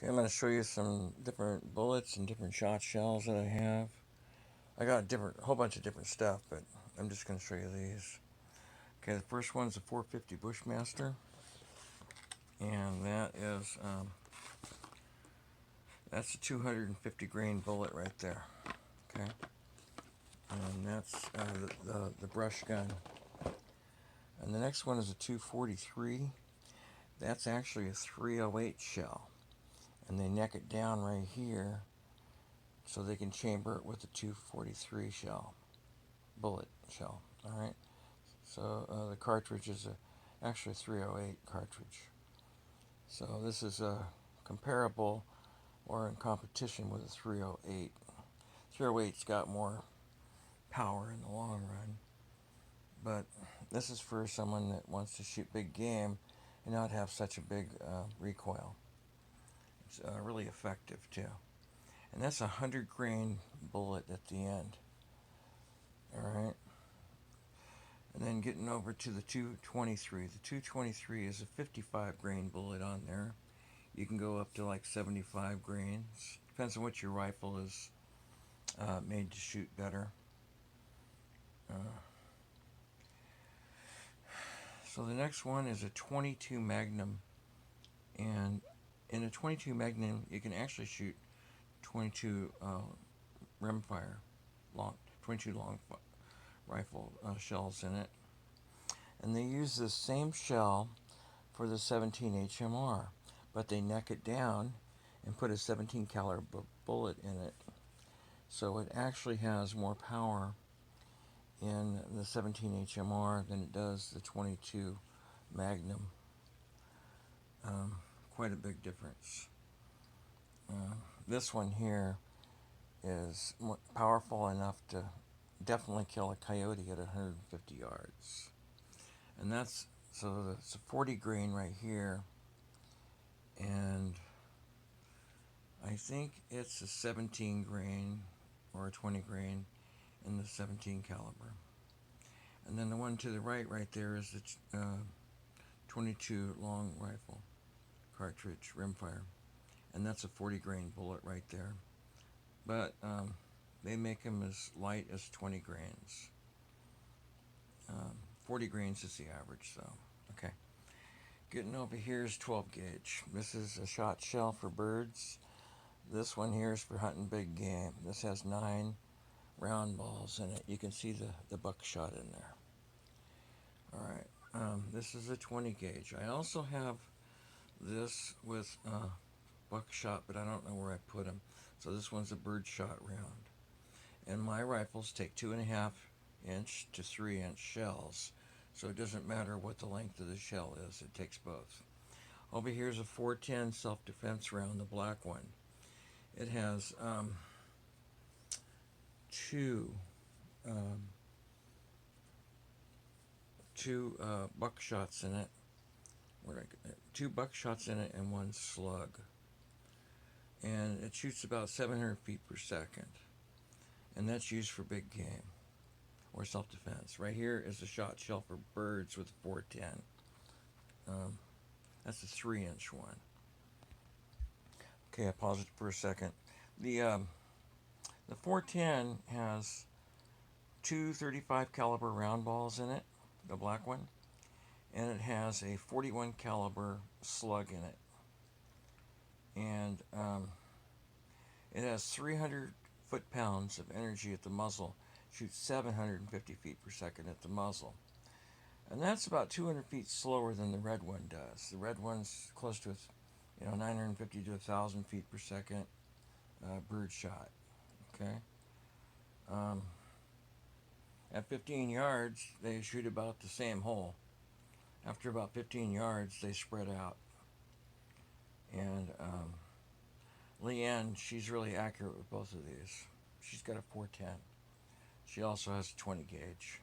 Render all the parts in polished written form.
Okay, I'm going to show you some different bullets and different shot shells that I have. I got a whole bunch of different stuff, but I'm just going to show you these. Okay, the first one's a 450 Bushmaster, and that's a 250 grain bullet right there. Okay, and that's the brush gun. And the next one is a 243. That's actually a 308 shell, and they neck it down right here so they can chamber it with a 243 bullet shell. All right. So the cartridge is actually a 308 cartridge. So this is comparable or in competition with a 308. 308's got more power in the long run, but this is for someone that wants to shoot big game and not have such a big recoil. It's really effective too. And that's a 100 grain bullet at the end. All right. And then getting over to the 223. The 223 is a 55 grain bullet on there. You can go up to like 75 grains. Depends on what your rifle is made to shoot better. Uh, so the next one is a 22 Magnum. And in a 22 Magnum, you can actually shoot 22 rimfire, 22 long rifle shells in it. And they use the same shell for the 17 HMR, but they neck it down and put a 17 caliber bullet in it. So it actually has more power in the 17 HMR than it does the 22 Magnum. Quite a big difference. This one here is powerful enough to definitely kill a coyote at 150 yards. And it's a 40 grain right here, and I think it's a 17 grain or a 20 grain in the 17 caliber. And then the one to the right there is the 22 long rifle cartridge rimfire, and that's a 40 grain bullet right there. But they make them as light as 20 grains. 40 grains is the average, so okay. Getting over here is 12 gauge. This is a shot shell for birds. This one here is for hunting big game. This has 9 round balls in it. You can see the buckshot in there. All right. This is a 20 gauge. I also have this with buckshot, but I don't know where I put them. So this one's a birdshot round. And my rifles take 2.5-inch to 3-inch shells. So it doesn't matter what the length of the shell is, it takes both. Over here is a 410 self-defense round, the black one. It has two buckshots in it. Two buckshots in it and one slug. And it shoots about 700 feet per second. And that's used for big game or self-defense. Right here is a shot shell for birds with a 410. That's a 3-inch one. Okay, I paused it for a second. The 410 has two 35 caliber round balls in it, the black one, and it has a 41 caliber slug in it, and it has 300 foot-pounds of energy at the muzzle. Shoots 750 feet per second at the muzzle, and that's about 200 feet slower than the red one does. The red one's close to 950 to 1,000 feet per second bird shot. Okay. At 15 yards, they shoot about the same hole. After about 15 yards, they spread out. And Leanne, she's really accurate with both of these. She's got a 410. She also has a 20 gauge.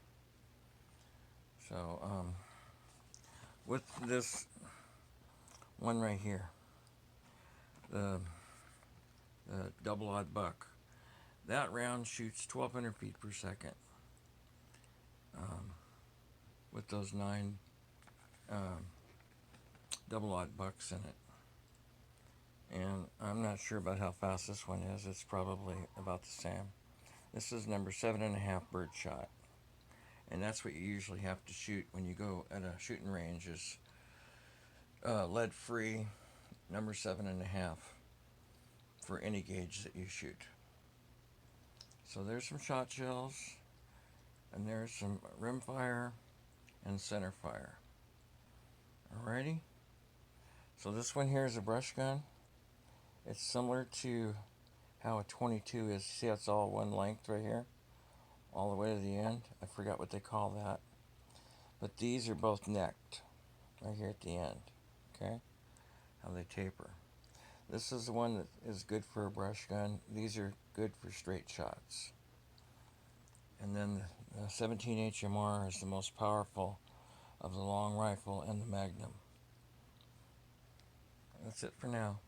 So with this one right here, the double odd buck, that round shoots 1,200 feet per second with those 9 double odd bucks in it. And I'm not sure about how fast this one is. It's probably about the same. This is number 7.5 bird shot. And that's what you usually have to shoot when you go at a shooting range is lead free, number 7.5 for any gauge that you shoot. So there's some shot shells, and there's some rimfire and centerfire. Alrighty. So this one here is a brush gun. It's similar to how a 22 is. See how it's all one length right here? All the way to the end. I forgot what they call that. But these are both necked right here at the end. Okay? How they taper. This is the one that is good for a brush gun. These are good for straight shots. And then the 17 HMR is the most powerful of the long rifle and the Magnum. That's it for now.